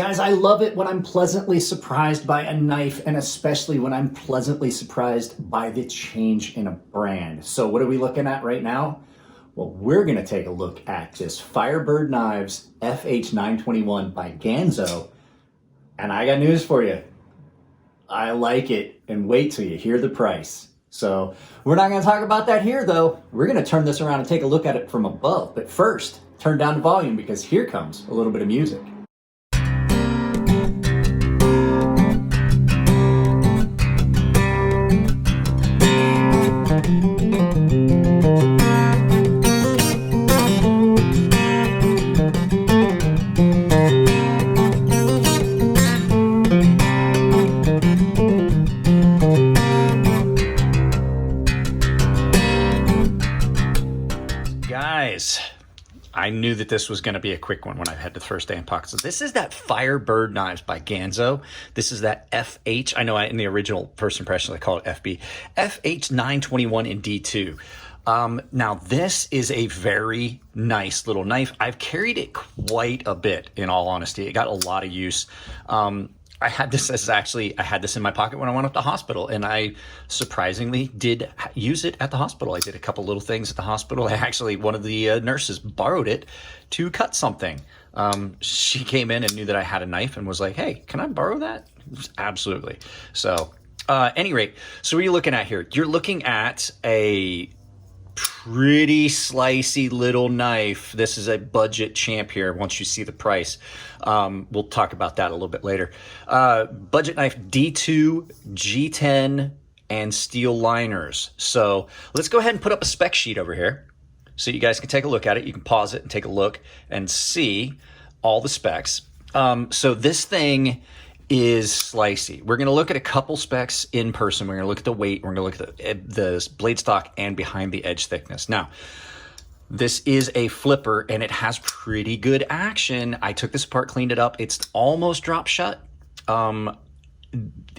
Guys, I love it when I'm pleasantly surprised by a knife, and especially when I'm pleasantly surprised by the change in a brand. So what are we looking at right now? Well, we're gonna take a look at this Firebird Knives FH921 by Ganzo. And I got news for you. I like it, and wait till you hear the price. So we're not gonna talk about that here though. We're gonna turn this around and take a look at it from above. But first, turn down the volume because here comes a little bit of music. Guys, I knew that this was going to be a quick one when I had the first day in pocket. So this is that Firebird Knives by Ganzo. This is that FH. I know in the original first impression I call it FB. FH921 in D2. Now this is a very nice little knife. I've carried it quite a bit, in all honesty. It got a lot of use. I had this in my pocket when I went up to the hospital, and I surprisingly did use it at the hospital. I did a couple little things at the hospital. One of the nurses borrowed it to cut something. She came in and knew that I had a knife and was like, hey, can I borrow that? Absolutely. So, any rate, so what are you looking at here? You're looking at a pretty slicey little knife. This is a budget champ here once you see the price. We'll talk about that a little bit later. Budget knife, D2, G10, and steel liners. So let's go ahead and put up a spec sheet over here so you guys can take a look at it. You can pause it and take a look and see all the specs. So this thing is slicey. We're going to look at a couple specs in person. We're going to look at the weight. We're going to look at the blade stock and behind the edge thickness. Now, this is a flipper and it has pretty good action. I took this apart, cleaned it up. It's almost drop shut.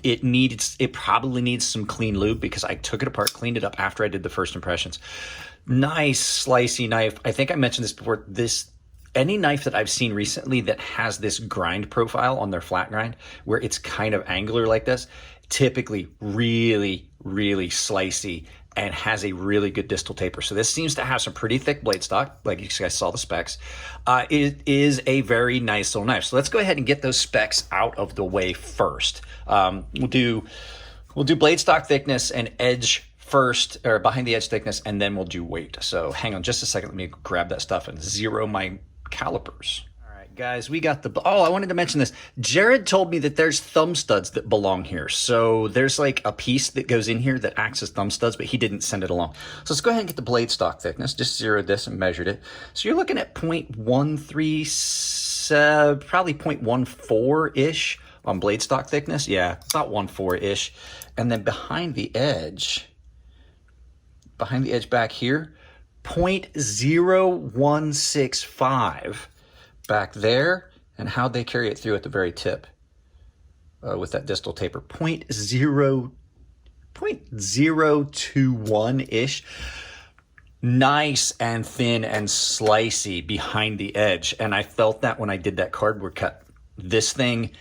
It probably needs some clean lube because I took it apart, cleaned it up after I did the first impressions. Nice slicey knife. I think I mentioned this before. Any knife that I've seen recently that has this grind profile on their flat grind, where it's kind of angular like this, typically really, really slicey and has a really good distal taper. So this seems to have some pretty thick blade stock, like you guys saw the specs. It is a very nice little knife. So let's go ahead and get those specs out of the way first. We'll do blade stock thickness and edge first, or behind the edge thickness, and then we'll do weight. So hang on just a second. Let me grab that stuff and zero my calipers. All right, guys, we got I wanted to mention this. Jared told me that there's thumb studs that belong here. So there's like a piece that goes in here that acts as thumb studs, but he didn't send it along. So let's go ahead and get the blade stock thickness. Just zeroed this and measured it. So you're looking at 0.13, probably 0.14-ish on blade stock thickness. Yeah, about 1.4-ish. And then behind the edge back here, 0.0165 back there, and how'd they carry it through at the very tip with that distal taper? 0.021-ish. Nice and thin and slicey behind the edge, and I felt that when I did that cardboard cut. This thing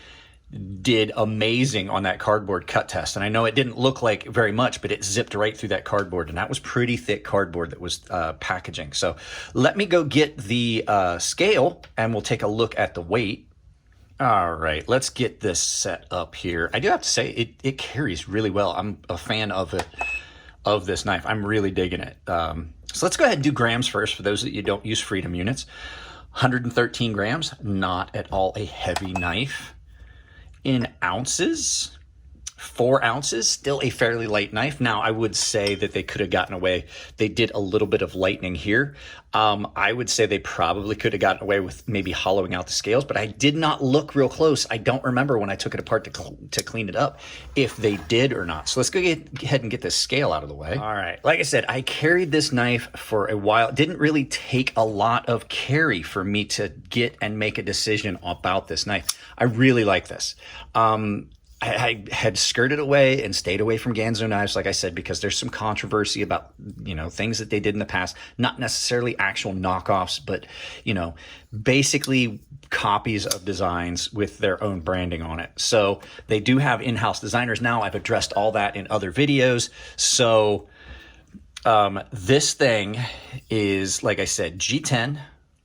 did amazing on that cardboard cut test, and I know it didn't look like very much, but it zipped right through that cardboard, and that was pretty thick cardboard that was packaging. So let me go get the scale and we'll take a look at the weight. All right, let's get this set up here. I do have to say it carries really well. I'm a fan of this knife. I'm really digging it. So let's go ahead and do grams first for those that you don't use Freedom units. 113 grams, not at all a heavy knife. In ounces, 4 ounces, still a fairly light knife. Now, I would say that they could have gotten away. They did a little bit of lightening here. I would say they probably could have gotten away with maybe hollowing out the scales, but I did not look real close. I don't remember when I took it apart to clean it up if they did or not. So let's go ahead and get this scale out of the way. All right. Like I said, I carried this knife for a while. It didn't really take a lot of carry for me to get and make a decision about this knife. I really like this. I had skirted away and stayed away from Ganzo knives, like I said, because there's some controversy about, things that they did in the past, not necessarily actual knockoffs, but, basically copies of designs with their own branding on it. So they do have in-house designers now. I've addressed all that in other videos. So this thing is, like I said, G10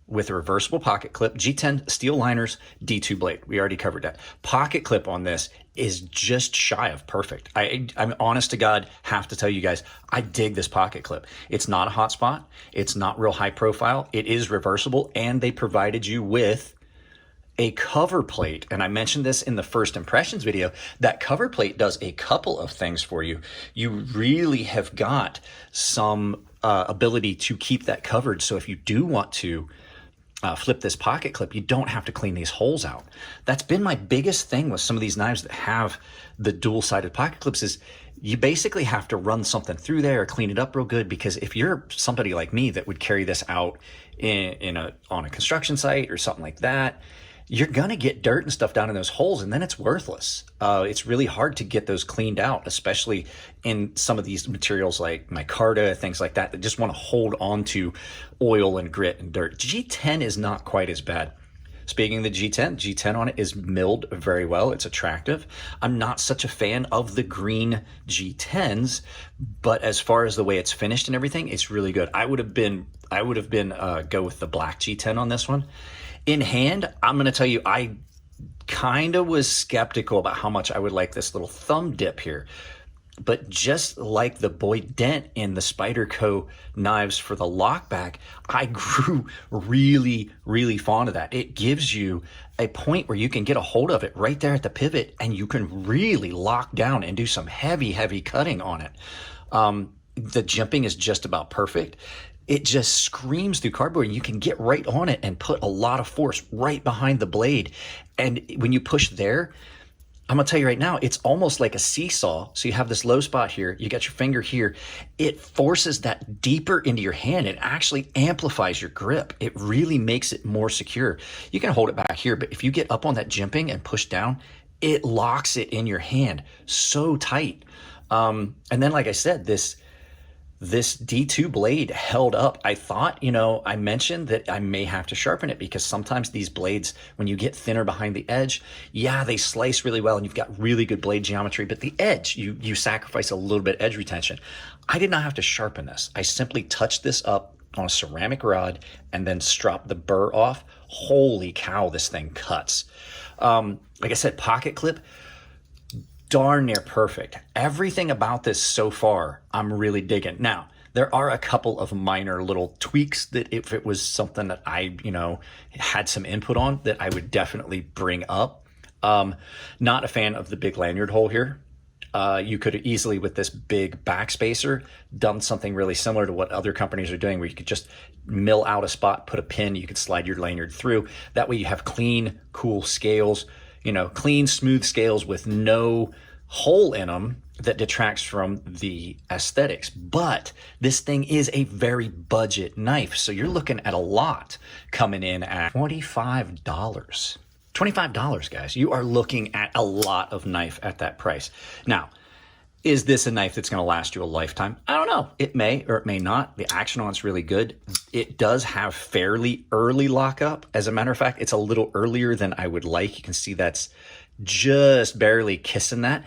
with a reversible pocket clip, G10 steel liners, D2 blade. We already covered that. Pocket clip on this is just shy of perfect. I'm honest to God, have to tell you guys, I dig this pocket clip. It's not a hot spot. It's not real high profile. It is reversible, and they provided you with a cover plate. And I mentioned this in the first impressions video. That cover plate does a couple of things for you. You really have got some ability to keep that covered. So if you do want to flip this pocket clip, you don't have to clean these holes out. That's been my biggest thing with some of these knives that have the dual-sided pocket clips, is you basically have to run something through there or clean it up real good, because if you're somebody like me that would carry this out on a construction site or something like that, you're going to get dirt and stuff down in those holes, and then it's worthless. It's really hard to get those cleaned out, especially in some of these materials like micarta, things like that just want to hold on to oil and grit and dirt. G10 is not quite as bad. Speaking of the G10 on it is milled very well. It's attractive. I'm not such a fan of the green G10s, but as far as the way it's finished and everything, it's really good. I would have been go with the black G10 on this one. In hand, I'm going to tell you, I kind of was skeptical about how much I would like this little thumb dip here. But just like the Boyd Dent in the Spyderco knives for the lockback, I grew really, really fond of that. It gives you a point where you can get a hold of it right there at the pivot, and you can really lock down and do some heavy, heavy cutting on it. The jimping is just about perfect. It just screams through cardboard, and you can get right on it and put a lot of force right behind the blade. And when you push there, I'm going to tell you right now, it's almost like a seesaw. So you have this low spot here, you got your finger here. It forces that deeper into your hand. It actually amplifies your grip. It really makes it more secure. You can hold it back here, but if you get up on that jimping and push down, it locks it in your hand so tight. And then, like I said, this D2 blade held up. I thought, I mentioned that I may have to sharpen it, because sometimes these blades, when you get thinner behind the edge, they slice really well and you've got really good blade geometry, but the edge, you sacrifice a little bit edge retention. I did not have to sharpen this. I simply touched this up on a ceramic rod and then stropped the burr off. Holy cow, this thing cuts. Like I said, pocket clip, darn near perfect. Everything about this so far, I'm really digging. Now, there are a couple of minor little tweaks that if it was something that I, had some input on, that I would definitely bring up. Not a fan of the big lanyard hole here. You could easily, with this big backspacer, done something really similar to what other companies are doing, where you could just mill out a spot, put a pin, you could slide your lanyard through. That way you have clean, cool scales, clean, smooth scales with no hole in them that detracts from the aesthetics. But this thing is a very budget knife, so you're looking at a lot coming in at $25. $25, guys. You are looking at a lot of knife at that price. Now, is this a knife that's going to last you a lifetime? I don't know. It may or it may not. The action on it's really good. It does have fairly early lockup. As a matter of fact, it's a little earlier than I would like. You can see that's just barely kissing that,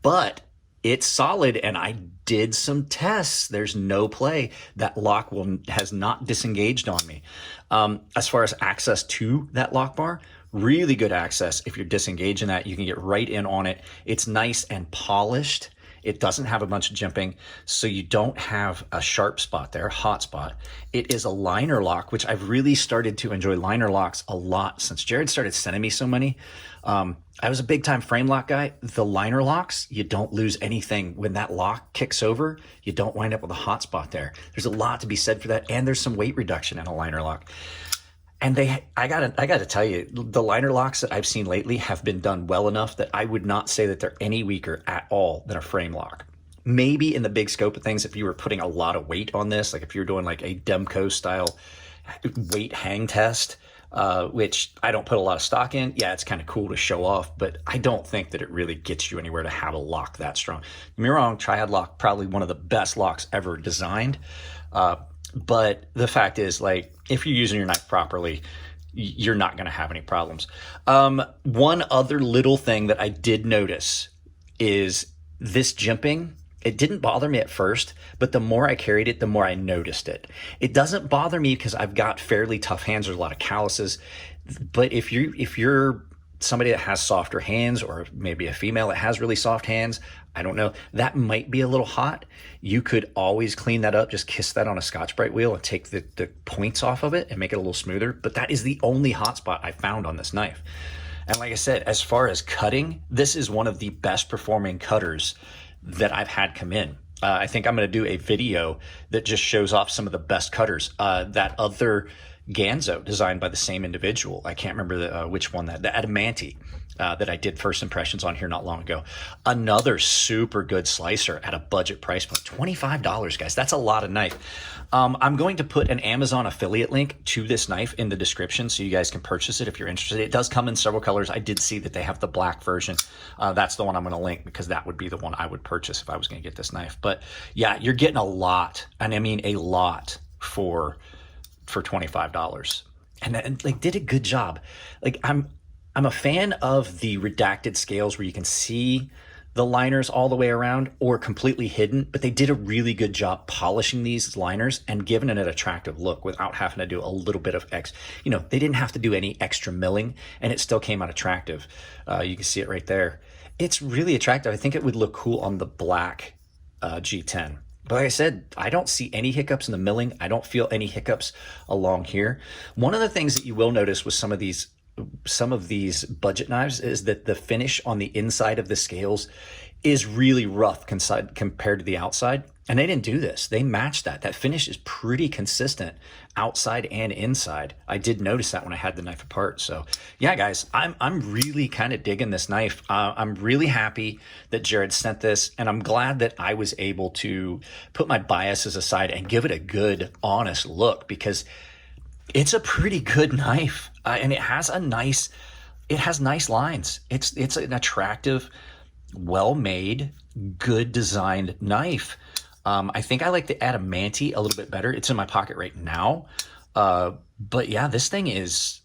but it's solid, and I did some tests. There's no play. That lock has not disengaged on me. As far as access to that lock bar, really good access. If you're disengaging that, you can get right in on it. It's nice and polished. It doesn't have a bunch of jimping, so you don't have a sharp spot there, hot spot. It is a liner lock, which I've really started to enjoy liner locks a lot since Jared started sending me so many. I was a big time frame lock guy. The liner locks, you don't lose anything. When that lock kicks over, you don't wind up with a hot spot there. There's a lot to be said for that, and there's some weight reduction in a liner lock. And I gotta tell you, the liner locks that I've seen lately have been done well enough that I would not say that they're any weaker at all than a frame lock. Maybe in the big scope of things, if you were putting a lot of weight on this, like if you're doing like a Demco style weight hang test, which I don't put a lot of stock in. Yeah, it's kind of cool to show off, but I don't think that it really gets you anywhere to have a lock that strong. Don't get me wrong, Triad lock, probably one of the best locks ever designed. But the fact is, like, if you're using your knife properly, you're not going to have any problems. One other little thing that I did notice is this jimping. It didn't bother me at first, but the more I carried it, the more I noticed it. It doesn't bother me because I've got fairly tough hands. There's a lot of calluses. But if you're somebody that has softer hands, or maybe a female that has really soft hands, I don't know, that might be a little hot. You could always clean that up. Just kiss that on a Scotch-Brite wheel and take the points off of it and make it a little smoother. But that is the only hot spot I found on this knife. And like I said, as far as cutting, this is one of the best performing cutters that I've had come in. I think I'm going to do a video that just shows off some of the best cutters. That other Ganzo designed by the same individual, I can't remember which one, the Adamante, that I did first impressions on here not long ago. Another super good slicer at a budget price point, $25, guys. That's a lot of knife. I'm going to put an Amazon affiliate link to this knife in the description so you guys can purchase it if you're interested. It does come in several colors. I did see that they have the black version. That's the one I'm going to link because that would be the one I would purchase if I was going to get this knife. But yeah, you're getting a lot, and I mean a lot for $25. And like did a good job. Like I'm a fan of the redacted scales where you can see the liners all the way around or completely hidden, but they did a really good job polishing these liners and giving it an attractive look without having to do a little bit of they didn't have to do any extra milling, and it still came out attractive. You can see it right there. It's really attractive. I think it would look cool on the black G10. But like I said, I don't see any hiccups in the milling. I don't feel any hiccups along here. One of the things that you will notice with some of these budget knives is that the finish on the inside of the scales is really rough compared to the outside. And they didn't do this. They matched that. That finish is pretty consistent outside and inside. I did notice that when I had the knife apart. So yeah, guys, I'm really kind of digging this knife. I'm really happy that Jared sent this, and I'm glad that I was able to put my biases aside and give it a good, honest look, because it's a pretty good knife, and it has nice lines. It's an attractive, well-made, good designed knife. I think I like the Adamante a little bit better. It's in my pocket right now. But yeah, this thing's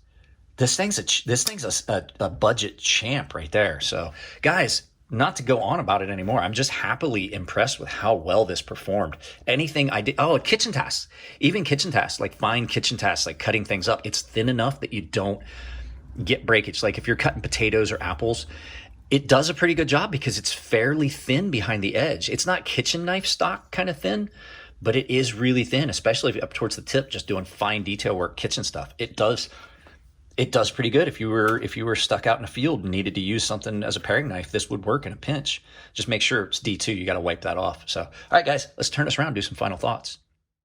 a budget champ right there. So guys, not to go on about it anymore, I'm just happily impressed with how well this performed. Anything I did, kitchen tasks, like fine kitchen tasks, like cutting things up, it's thin enough that you don't get breakage. Like if you're cutting potatoes or apples, it does a pretty good job because it's fairly thin behind the edge. It's not kitchen knife stock kind of thin, but it is really thin, especially if up towards the tip, just doing fine detail work, kitchen stuff. It does pretty good. If you were stuck out in a field and needed to use something as a paring knife, this would work in a pinch. Just make sure it's D2. You got to wipe that off. So, all right, guys, let's turn this around, do some final thoughts.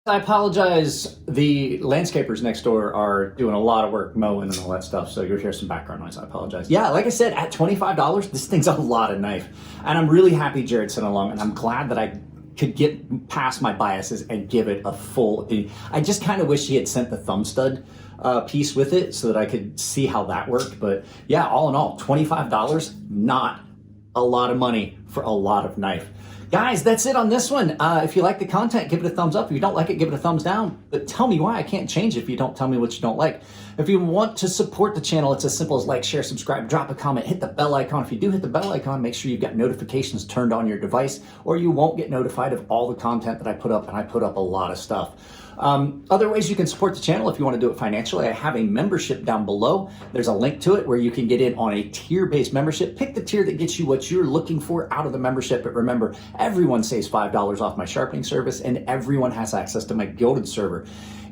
I apologize. The landscapers next door are doing a lot of work mowing and all that stuff, so you'll hear some background noise. I apologize. Yeah, like I said, at $25, this thing's a lot of knife. And I'm really happy Jared sent along, and I'm glad that I could get past my biases and give it a full opinion. I just kind of wish he had sent the thumb stud piece with it so that I could see how that worked. But yeah, all in all, $25, not a lot of money for a lot of knife. Guys, that's it on this one. If you like the content, give it a thumbs up. If you don't like it, give it a thumbs down. But tell me why. I can't change it if you don't tell me what you don't like. If you want to support the channel, it's as simple as like, share, subscribe, drop a comment, hit the bell icon. If you do hit the bell icon, make sure you've got notifications turned on your device, or you won't get notified of all the content that I put up, and I put up a lot of stuff. Other ways you can support the channel if you want to do it financially, I have a membership down below. There's a link to it where you can get in on a tier-based membership. Pick the tier that gets you what you're looking for out of the membership. But remember, everyone saves $5 off my sharpening service, and everyone has access to my gilded server.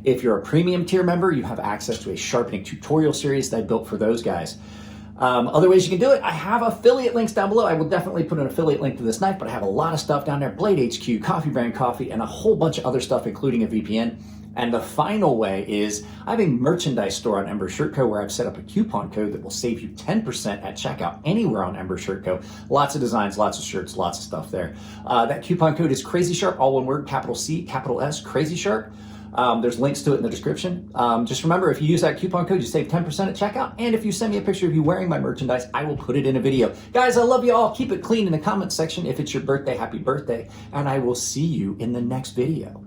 If you're a premium tier member, you have access to a sharpening tutorial series that I built for those guys. Other ways you can do it, I have affiliate links down below. I will definitely put an affiliate link to this knife, but I have a lot of stuff down there. Blade HQ, Coffee Brand Coffee, and a whole bunch of other stuff, including a VPN. And the final way is I have a merchandise store on Ember Shirt Co. where I've set up a coupon code that will save you 10% at checkout anywhere on Ember Shirt Co. Lots of designs, lots of shirts, lots of stuff there. That coupon code is CrazySharp, all one word, capital C, capital S, CrazySharp. There's links to it in the description. Just remember, if you use that coupon code, you save 10% at checkout. And if you send me a picture of you wearing my merchandise, I will put it in a video. Guys, I love you all. Keep it clean in the comment section. If it's your birthday, happy birthday. And I will see you in the next video.